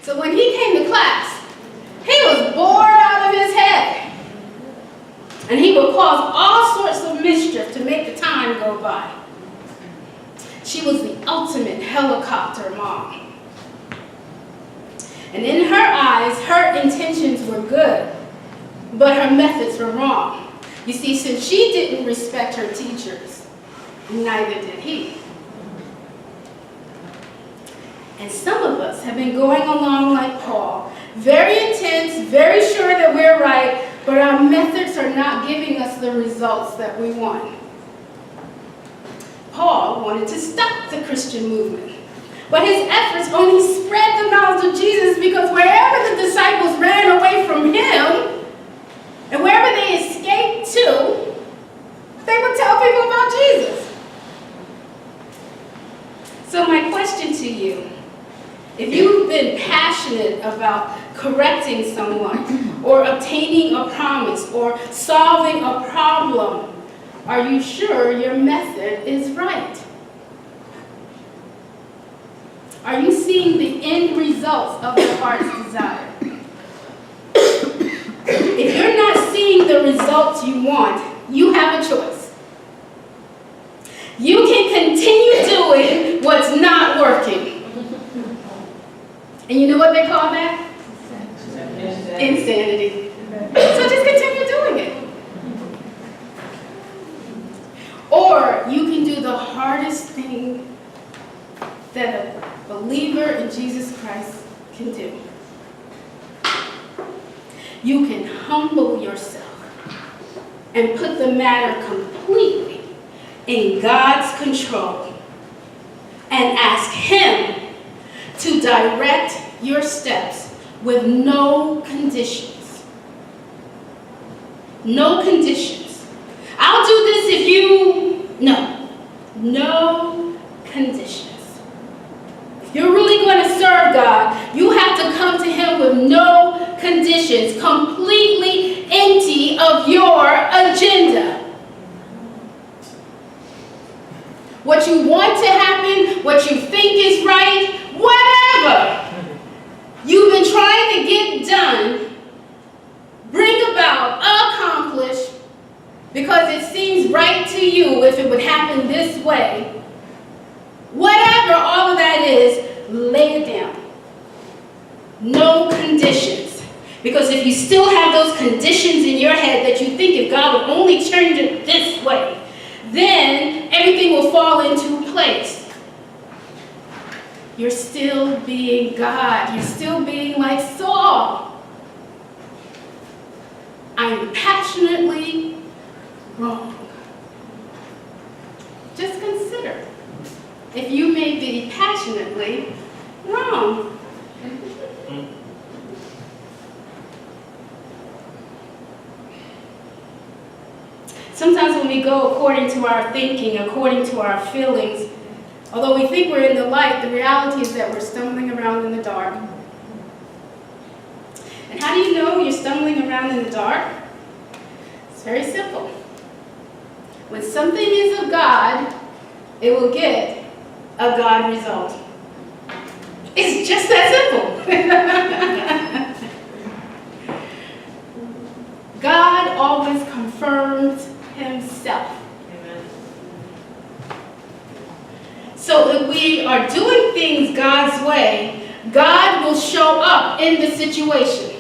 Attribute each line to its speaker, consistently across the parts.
Speaker 1: So when he came to class, he was bored out of his head. And he would cause all sorts of mischief to make the time go by. She was the ultimate helicopter mom. And in her eyes, her intentions were good, but her methods were wrong. You see, since she didn't respect her teachers, neither did he. And some of us have been going along like Paul, very intense, very sure that we're right, but our methods are not giving us the results that we want. Paul wanted to stop the Christian movement, but his efforts only spread the knowledge of Jesus, because wherever the disciples ran away from him, and wherever they escaped to, they would tell people about Jesus. So my question to you, if you've been passionate about correcting someone, or obtaining a promise, or solving a problem, are you sure your method is right? Are you seeing the end results of your heart's desire? If you're not seeing the results you want, you have a choice. You can continue doing what's not working. And you know what they call that? Insanity. So just continue doing it. Or you can do the hardest thing that a believer in Jesus Christ can do. You can humble yourself and put the matter completely in God's control and ask Him to direct your steps with no conditions. No conditions. I'll do this if you... No conditions. If you're really going to serve God, you have to come to Him with no conditions, completely empty of your agenda. What you want to happen, what you think is right, whatever you've been trying to get done, bring about, accomplish, because it seems right to you if it would happen this way. Whatever all of that is, lay it down. No conditions. Because if you still have those conditions in your head that you think if God would only change it this way, then everything will fall into place. You're still being God. You're still being like Saul. I'm passionately wrong. Just consider if you may be passionately wrong. Sometimes when we go according to our thinking, according to our feelings, although we think we're in the light, the reality is that we're stumbling around in the dark. And how do you know you're stumbling around in the dark? It's very simple. When something is of God, it will get a God result. It's just that simple. God always confirms Himself. Amen. So if we are doing things God's way, God will show up in the situation.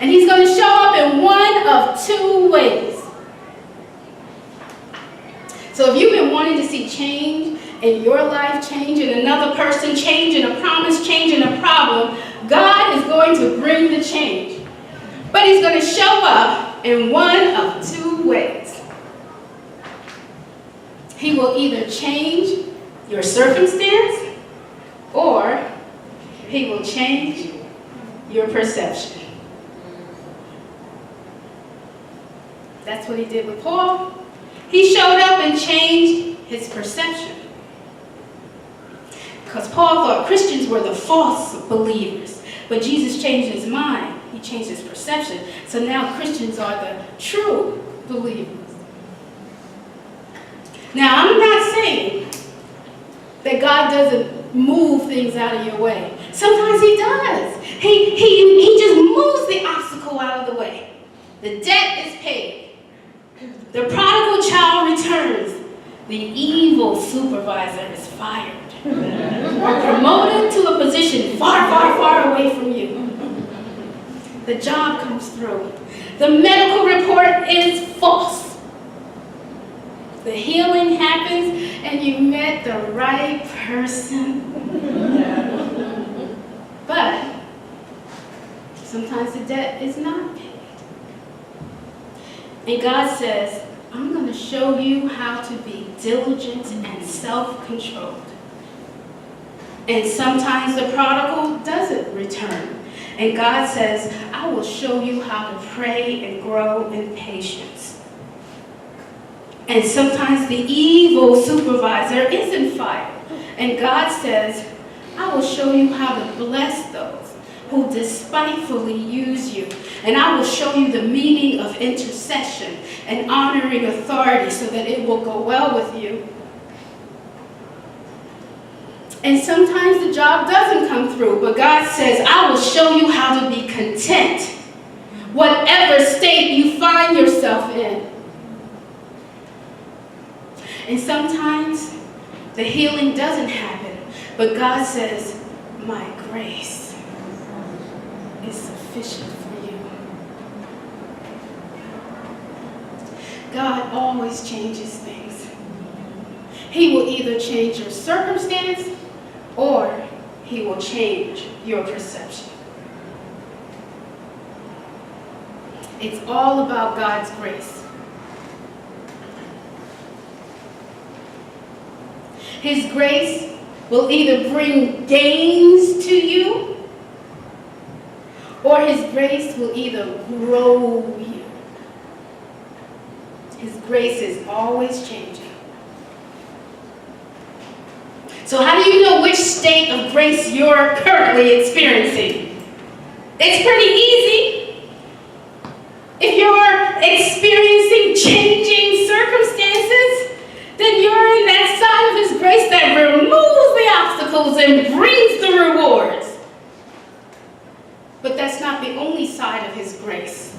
Speaker 1: And He's going to show up in one of two ways. So if you've been wanting to see change in your life, change in another person, change in a promise, change in a problem, God is going to bring the change. But He's going to show up in one of two ways. He will either change your circumstance, or He will change your perception. That's what He did with Paul. He showed up and changed his perception. Because Paul thought Christians were the false believers. But Jesus changed his mind. He changed his perception. So now Christians are the true believers. Now, I'm not saying that God doesn't move things out of your way. Sometimes he does. He just moves the obstacle out of the way. The debt is paid. The prodigal child returns. The evil supervisor is fired or promoted to a position far, far, far away from you. The job comes through. The medical report is false. The healing happens and you met the right person. But sometimes the debt is not paid. And God says, I'm going to show you how to be diligent and self-controlled. And sometimes the prodigal doesn't return. And God says, I will show you how to pray and grow in patience. And sometimes the evil supervisor isn't fired. And God says, I will show you how to bless those who despitefully use you. And I will show you the meaning of intercession and honoring authority so that it will go well with you. And sometimes the job doesn't come through, but God says, I will show you how to be content, whatever state you find yourself in. And sometimes the healing doesn't happen, but God says, my grace is sufficient for you. God always changes things. He will either change your circumstance or he will change your perception. It's all about God's grace. His grace will either bring gains to you, or his grace will either grow you. His grace is always changing. So how do you know which state of grace you're currently experiencing? It's pretty easy. If you're experiencing changing circumstances, then you're in that side of his grace that removes the obstacles and brings the rewards. But that's not the only side of his grace.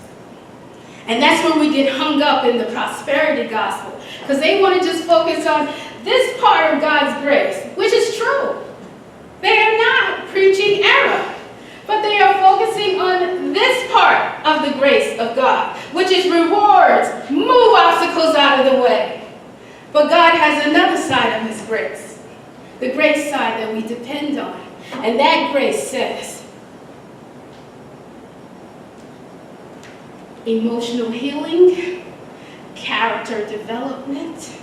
Speaker 1: And that's where we get hung up in the prosperity gospel, because they want to just focus on this part of God's grace, which is true. They are not preaching error, but they are focusing on this part of the grace of God, which is rewards, move obstacles out of the way. But God has another side of his grace, the grace side that we depend on. And that grace says, emotional healing, character development,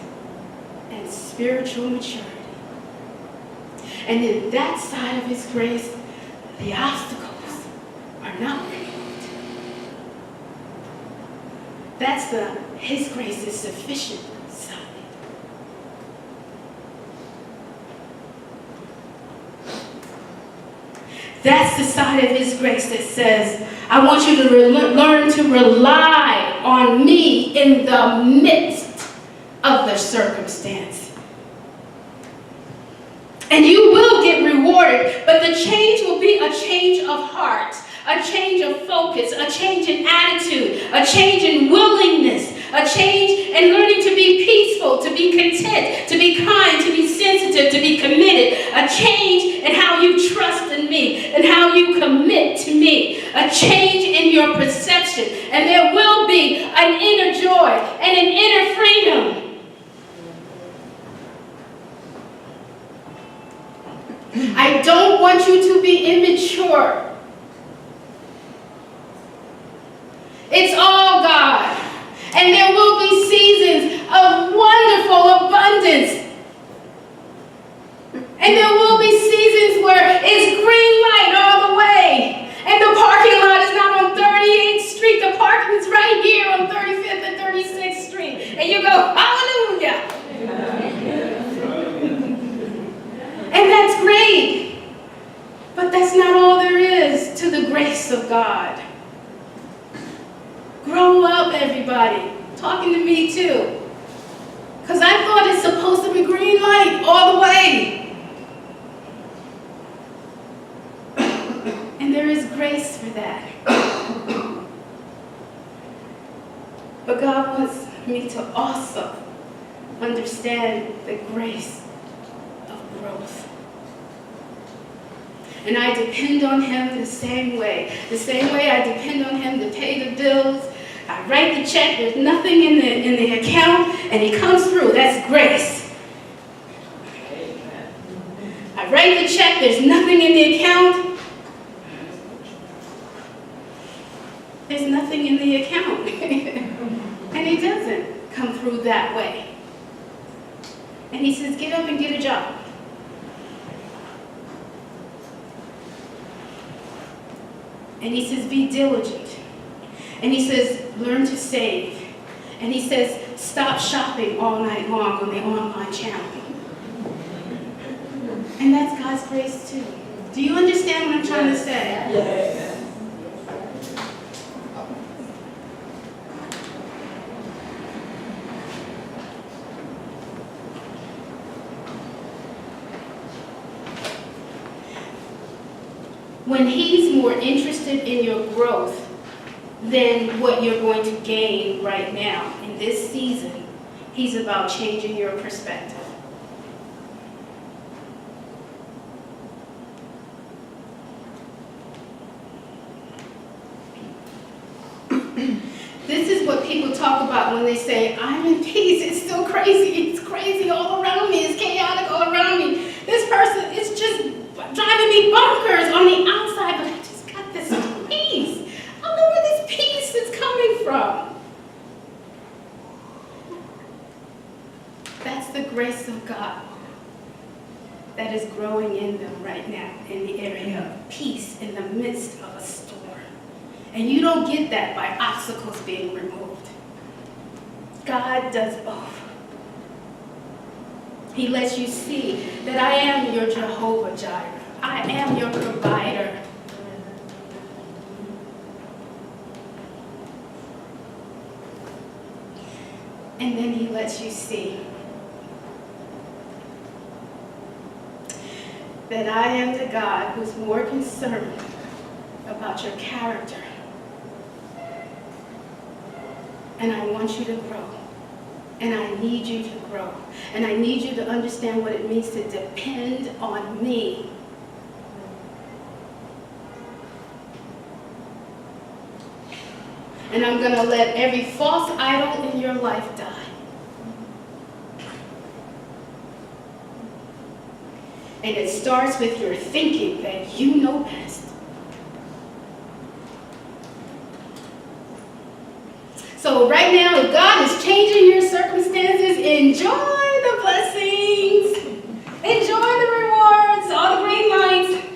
Speaker 1: and spiritual maturity. And in that side of his grace, the obstacles are not removed. That's his grace is sufficient side. That's the side of his grace that says, I want you to learn to rely on me in the midst of the circumstance. And you will get rewarded, but the change will be a change of heart, a change of focus, a change in attitude, a change in willingness, a change in learning to be peaceful, to be content, to be kind, to be sensitive, to be committed, a change in how you trust in me and how you commit to me, a change in your perception, and there will be an inner joy and an inner freedom. I don't want you to be immature. It's all God. And there will be seasons of wonderful abundance. And there will be seasons where it's green light all the way. And the parking lot is not on 38th Street. The parking is right here on 35th and 36th Street. And you go, hallelujah. And that's great. But that's not all there is to the grace of God. Grow up, everybody. Talking to me too. Because I thought it's supposed to be green light all the way. to also understand the grace of growth. And I depend on him the same way. The same way I depend on him to pay the bills. I write the check, there's nothing in the account, and he comes through. That's grace. I write the check, there's nothing in the account. There's nothing in the account. And he doesn't come through that way. And he says, get up and get a job. And he says, be diligent. And he says, learn to save. And he says, stop shopping all night long on the online channel. And that's God's grace too. Do you understand what I'm trying to say?
Speaker 2: Yes.
Speaker 1: When he's more interested in your growth than what you're going to gain right now in this season, he's about changing your perspective. This is what people talk about when they say, I'm in peace. It's still crazy. It's crazy all around me. It's chaotic all around me. This person, it's just driving me bonkers on the outside, but I just got this peace. I don't know where this peace is coming from. That's the grace of God that is growing in them right now in the area of peace in the midst of a storm. And you don't get that by obstacles being removed. God does both. He lets you see that I am your Jehovah Jireh. I am your provider. And then he lets you see that I am the God who's more concerned about your character. And I want you to grow. And I need you to grow. And I need you to understand what it means to depend on me. And I'm going to let every false idol in your life die. And it starts with your thinking that you know best. So right now, if God is changing your circumstances, enjoy the blessings. Enjoy the rewards, all the green lights.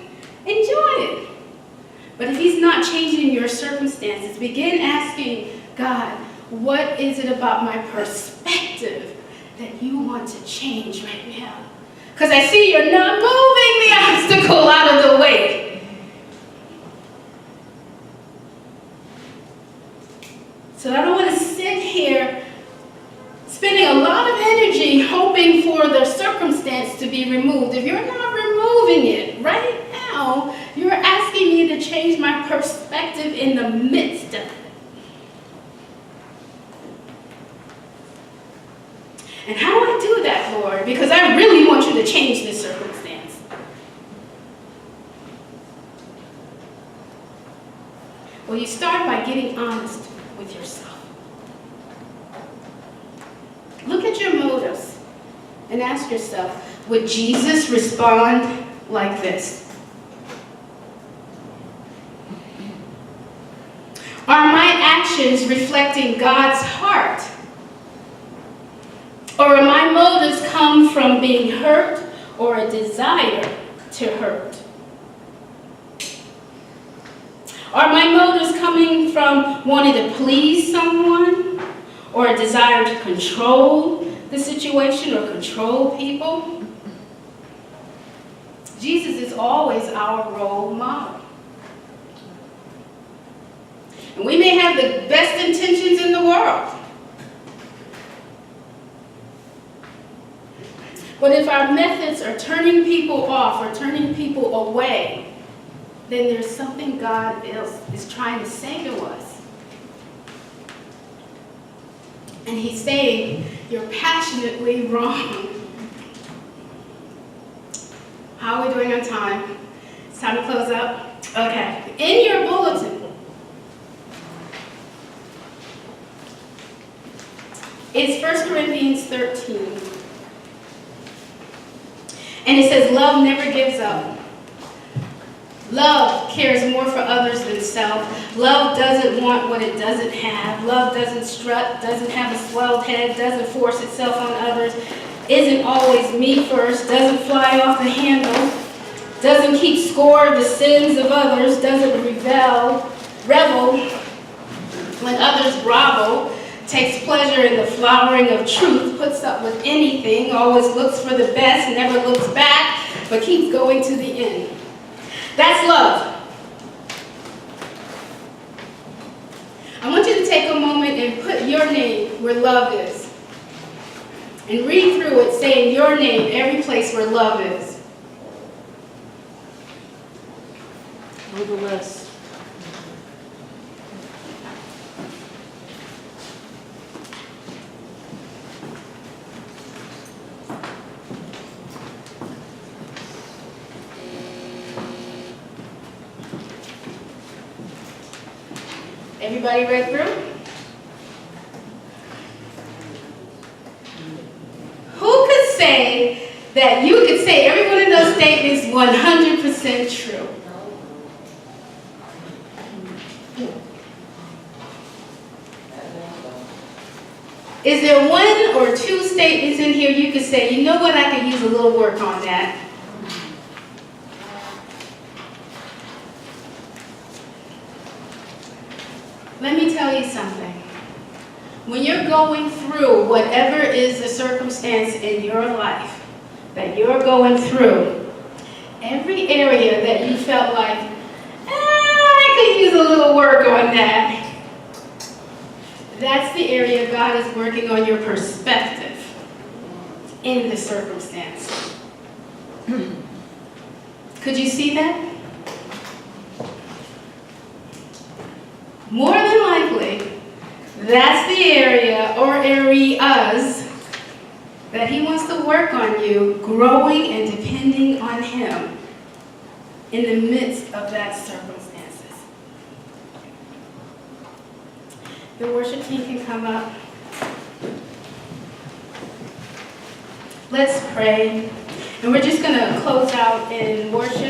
Speaker 1: Enjoy it. But if he's not changing your circumstances, begin asking God, what is it about my perspective that you want to change right now? Because I see you're not moving the obstacle out of the way. So I don't want to sit here spending a lot of energy hoping for the circumstance to be removed. If you're not removing it right now, you're asking me to change my perspective in the midst of it. And how do I do that, Lord? Because I really want you to change this circumstance. Well, you start by getting honest with yourself. Look at your motives and ask yourself, would Jesus respond like this? Are my actions reflecting God's heart? Or are my motives come from being hurt or a desire to hurt? Are my motives coming from wanting to please someone or a desire to control the situation or control people? Jesus is always our role model. And we may have the best intentions in the world. But if our methods are turning people off or turning people away, then there's something God is trying to say to us. And he's saying, you're passionately wrong. How are we doing on time? It's time to close up? Okay. In your bulletin, it's 1 Corinthians 13. And it says, love never gives up. Love cares more for others than self. Love doesn't want what it doesn't have. Love doesn't strut, doesn't have a swelled head, doesn't force itself on others, isn't always me first, doesn't fly off the handle, doesn't keep score of the sins of others, doesn't revel when others grovel, takes pleasure in the flowering of truth, puts up with anything, always looks for the best, never looks back, but keeps going to the end. That's love. I want you to take a moment and put your name where love is. And read through it saying your name every place where love is.
Speaker 2: Know the list.
Speaker 1: Everybody read through? Who could say that you could say every one of those statements 100% true? Is there one or two statements in here you could say, you know what, I could use a little work on that? Let me tell you something. When you're going through whatever is the circumstance in your life that you're going through, every area that you felt like, I could use a little work on that, that's the area God is working on your perspective in the circumstance. Could you see that? More than likely, that's the area or areas that He wants to work on you, growing and depending on Him in the midst of that circumstances. The worship team can come up. Let's pray. And we're just going to close out in worship.